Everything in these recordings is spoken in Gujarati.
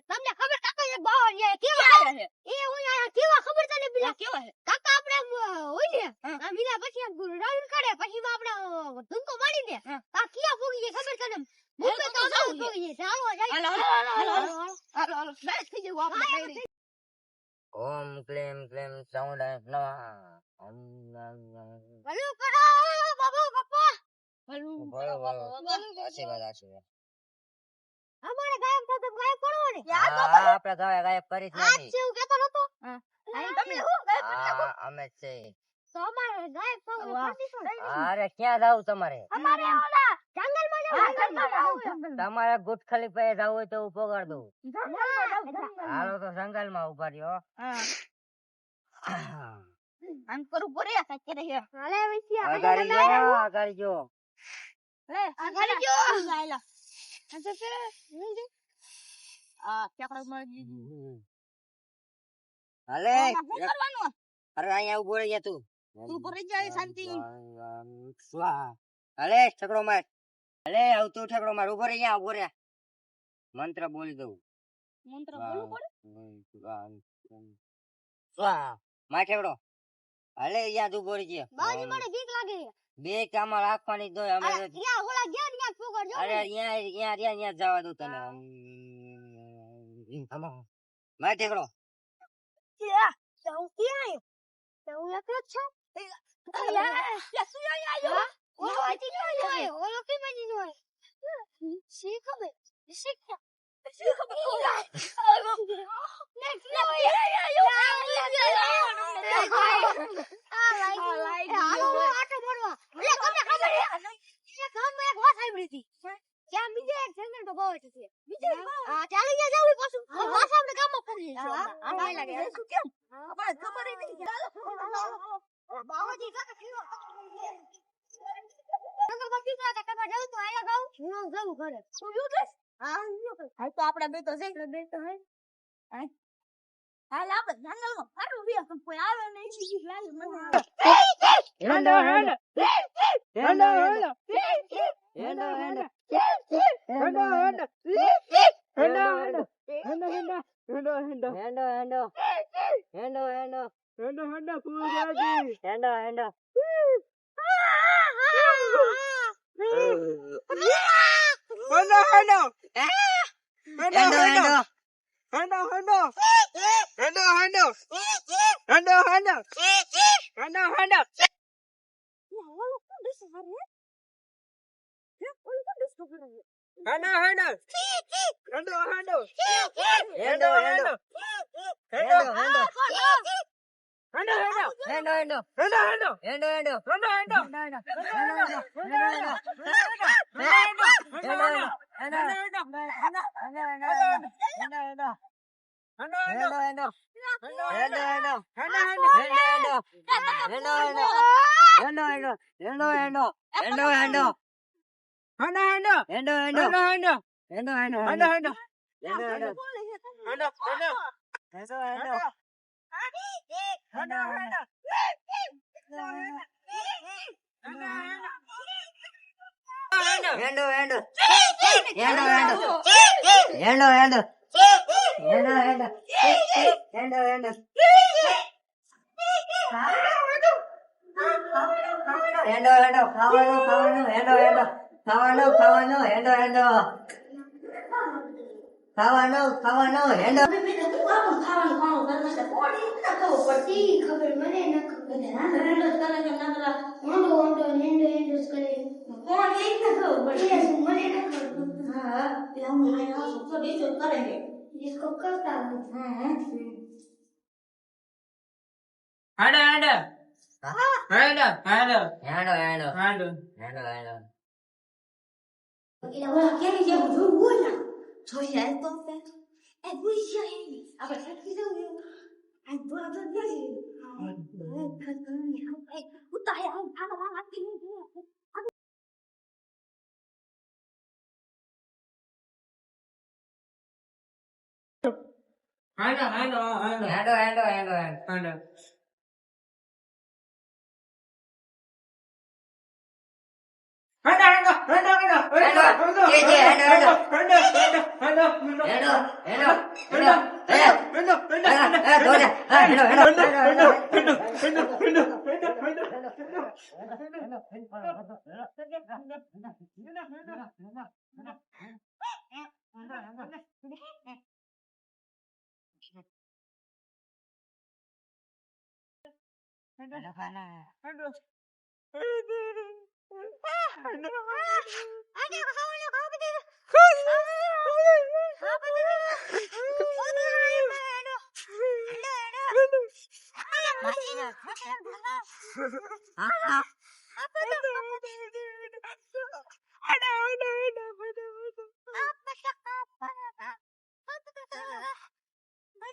તમને ખબર કાકા એક બાવા જે કેવા આયા છે એ હું આયા કેવા ખબર તને બીજા કેવા છે કાકા આપણે હોય ને આ મીના પછી રાઉન્ડ કાઢે પછી આપણે ધુમકો મારી દે આ કિયા ફૂગી જાય ખબર તને મુંબઈ તો ફૂગી જાય ચાલો જાય હાલો ફ્લેશ થઈ જાય આપણે ઓમ ક્લેમ ક્લેમ સાઉન્ડ નવા ઓમ ભલું કરો બાબુ પપ્પા ભલું આશીર્વાદ અમારે ગાયબ તો ગાયબ પડવો ને આપણે ગાયબ કરી જ આજ નથી જેવું કેતો નતો તમે હું ગાયબ અમે છે તો અમારે ગાયબ તો અરે ક્યાં જાવ તમારે અમારે ઓલા જંગલમાં જાવ તમારે ગુટખલી પે જાવ હોય તો ઉભો કર દઉં હાલો તો જંગલમાં ઉભા રહ્યો આમ કરું પડે કાકે રે હાલે વિસી આગળ જો લે આગળ જો આયલા અંતે છે આ ક્યાકડો મળી હાલે કરવાનું અરે અહીંયા ઉભો રહી જા તું ભરી જાય શાંતિ સ્વાહા હાલે ઠકડો માર હાલે આવ તું ઠકડો માર ઉભો રહી જા ઉભો રહે મંત્ર બોલી દઉં મંત્ર બોલવું પડે સ્વાહા માર ઠકડો હાલે યાદ ઉભો રહી જા બાજી મને બીક લાગે બે કામમાં રાખવાની દો અમે યા ઓલા ગયા ન્યા ફોગર જો અરે અહીંયા જવા દઉં તને માર ઠકડો યા હું ક્યાં આવ્યો હું એકલો જ છું યા સુયા આવ્યો ઓલો આજી નો આવ્યો ઓલો કે મજી નો આવ્યો શી ખબર શી ખબર નેક્સ્ટ નો આવ્યો આટો બોલવા એટલે તમને ખબર છે એ ગામમાં એક વાત સાંભળી હતી ત્યાં બીજે એક જંગલ તો બહુ છે બીજે આ ચાલી ગયા જાવ પાછું પાછા આપણે ગામમાં ફરી જઈશું આ લાગે શું કેમ આપણે ખબર નથી બાવાજી કાકા કેવો જંગલ માં પીતા હતા કબા જાવ તો આયા ગાવ હું જાવ ઘરે શું યુ કે હા તો આપણે બે તો જઈ બે તો હે હાલ આપણે જંગલમાં ફરવું બી કોઈ આવે નહીં બીજી લાલ મને હેંડો હેંડો હેંડો હેંડો હેંડો હેંડો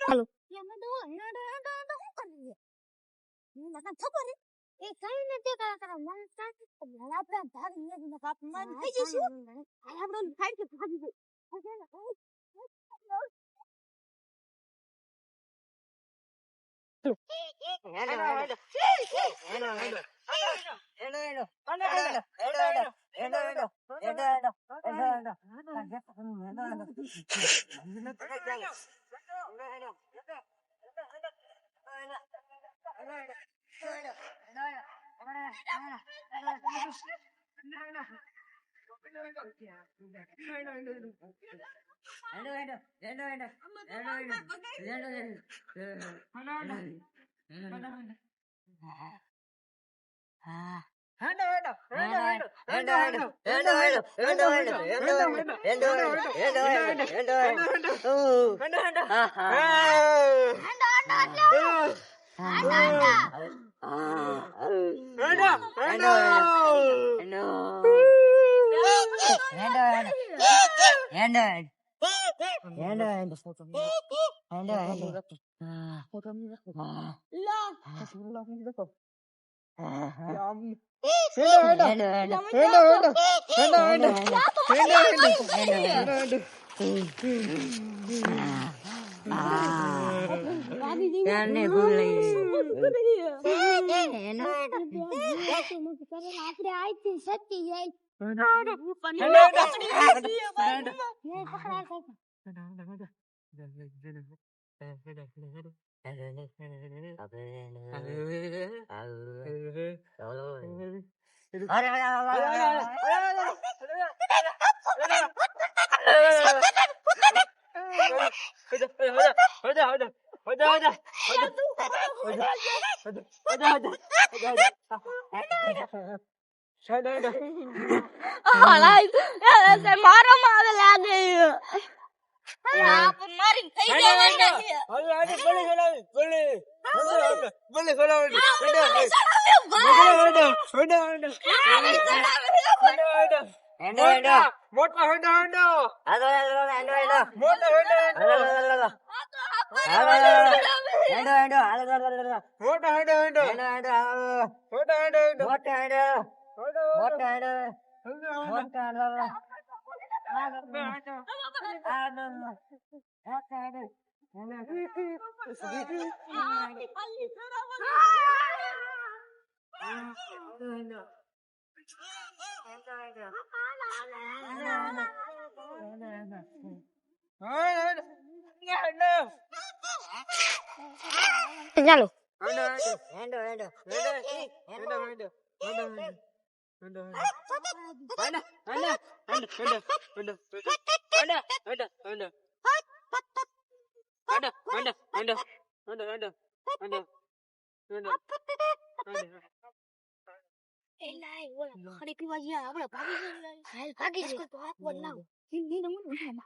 હાલો એમાં તો મને ખબર એ કઈ નથી કરતા મન સાચું આપણે ભાગ નથી કાપ મન થઈ જશું આપણે ફાઈટ કે ભાગી ગઈ આપણે આઈથી સચ્ચી જાય મારો મારે લાગે આપ મારી થઈ ચાલો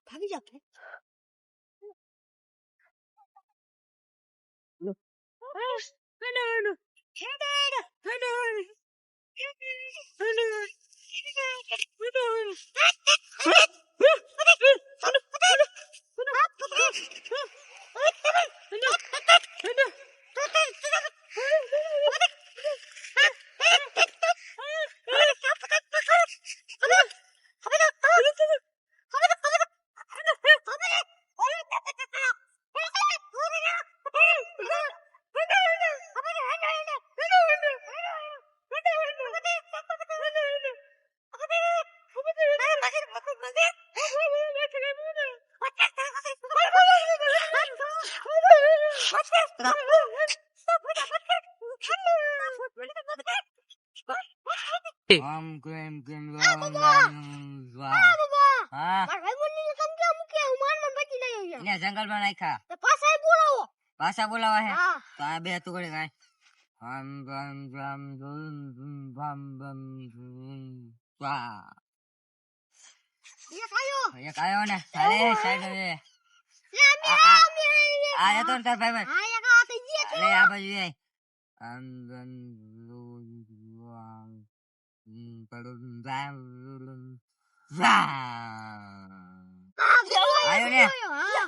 ભાગી જાવ આમ કેમ કેમ બાબા! વાહ. બાબા હા મારા ભાઈબંધને કેમ કેમ મૂકે હું માનમાં બચી નહીં આવ્યો એને જંગલમાં નાખ્યા તો પાછા બોલાવો પાછા બોલાવા હે હા તો આ બે તું કરી કાંઈ હમ બમ બમ બમ બમ બમ બમ વાહ. એ ખાયો એક આયો ને અરે સાઈડ હવે લે આ જતો ને તાર ભાઈ હા એક આ થઈ ગયા છે અરે આ બાજુ આય આમ બમ પડું વાહ. આયો ને હા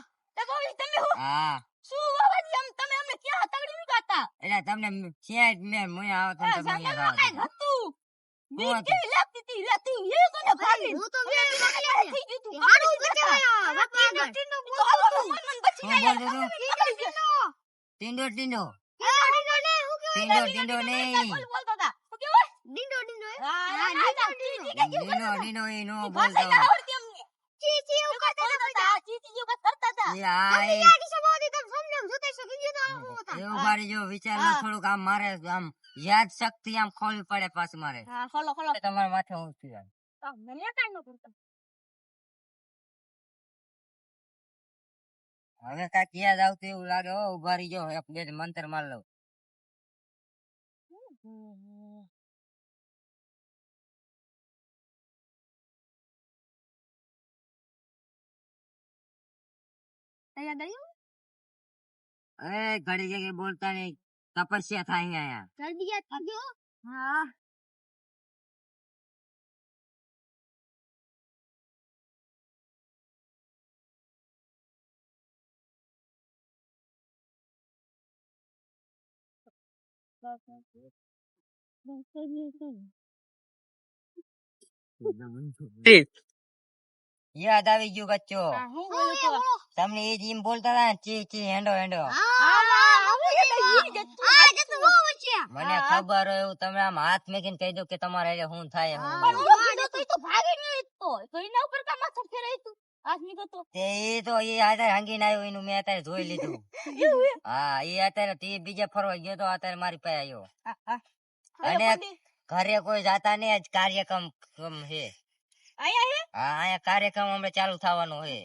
હા શું બાબાજી તમે અમને ક્યાં તગડી ઉગાતા એટલે તમને ક્યાંય મેં મુયા આવો તો તમને અહીંયા ખાવા દીધા. હતું હું હતું? લાગતી હતી લાગતી એ તો ને ભાગી હું તો બે થઈ ગયું તું હારું બચાવ્યા બાપા આગળ ટીંડો બોલતો મન બચી શું બોલતો તું? ટીંડો ટીંડો ટીંડો ટીંડો ને હું ટીંડો ટીંડો નહીં બોલતો હતા શું કહેવાય ડીંડો ડીંડો હા ડીનો ડીનો એ નો બોલતો આવડતી અમને ચી ચી એવું કરતા હતા ચી ચી એવું કરતા હતા એ આ એ આખી સમાધિ તમ સમજમ જોતે શકી ગયો તો આવું હતા એવું મારી જો વિચાર લો થોડુંક આમ મારે આમ યાદ શક્તિ આમ ખોલવી પડે પાછું મારે હા ખોલો તમારા માથે હું થઈ જાય મને કાઈ ન કરતા હવે કાંઈક યાદ આવતું એવું લાગે હો ઉભા રહી જાઓ એક બે મંતર માર લઉં યાદ આવ્યું એ ઘડી જગ્યાએ બોલતા નહીં તપસ્યા થાય અહીંયા જલ્દી યાદ કરજો હા યાદ આવી ગયું કચ્ચો હું બોલું તો તમને એ જીમ બોલતા હતા ને ચી ચી હેંડો હેંડો મને ખબર હોય એવું તમે આમ હાથ મેકીને કહી દો કે તમારે એટલે શું થાય હું તે ઈ તો ઈ અત્યારે હંગીને આવ્યો એનું મેં અત્યારે જોઈ લીધું હા ઈ અત્યારે તે બીજે ફરવા ગયો તો અત્યારે મારી પાસે આવ્યો અને ઘરે કોઈ જાતા નહીં આજ કાર્યક્રમ છે હા અહીંયા કાર્યક્રમ હમણાં ચાલુ થવાનો છે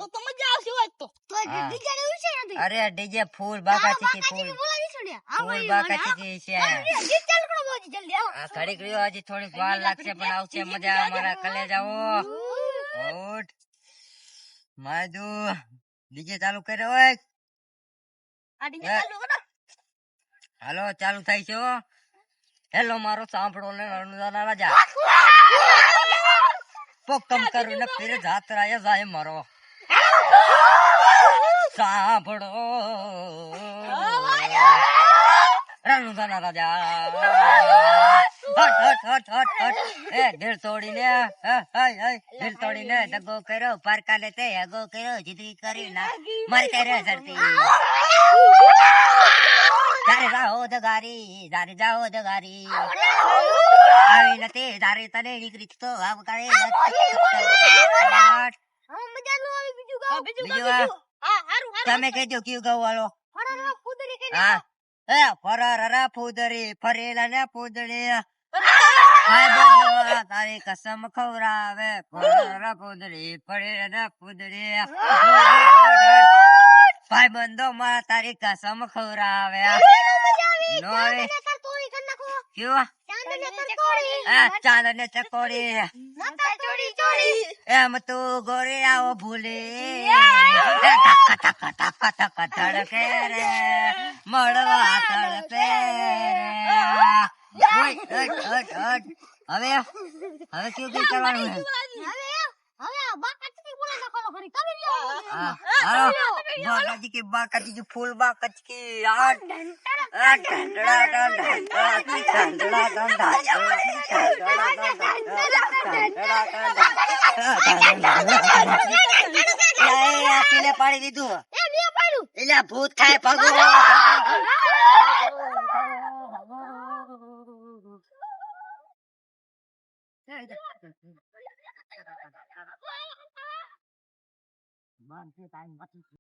અરે ડીજે ફૂલ બાકા ચીકી ફૂલ ફૂલ બાકા ચીકી છે આ ઘડીક રહ્યો હજી થોડીક વાર લાગશે પણ આવશે મજા અમારા કલેજાઓ ઉઠ માધુ ડીજે ચાલુ કર્યો હોય હાલો ચાલુ થાય છે હો હેલો મારો સાંભળો ને અનુદાના રાજા પોકમ કરું ને ફિર જાત્રા એ જાય મારો સાંભળો રણુદાના રાજા હટ હટ હટ હટ હટ એ દિલ તોડીને દિલ તોડીને દગો કર્યો પારકા લેતે અગો કર્યો જીદી કરી ના મારી કરે ઝડપી તારે જાઓ દગારી આવી નથી તારે તને નીકળી તો આમ કરે તમે કહેજો કયું ગૌ વાળો હા એ ફરરા ફૂદરી ફરેલા ને ફૂદરી તારી કસમ ખવરાવે ફરરા ફૂદરી ફરેલા ને ફૂદરી ભાઈ બંધો માં તારી કસમ ખવરાવે નો આવે ક્યું ચાંદ ને ચકોડી એમ તું ગોરે આવો ભૂલી ધડકે રે મળવા તડપે હવે હવે કેવું કઈ કરવાનું છે બાકાજી ફૂલ બાકાજી પાડી દીધું એટલે ભૂત ખાય પગો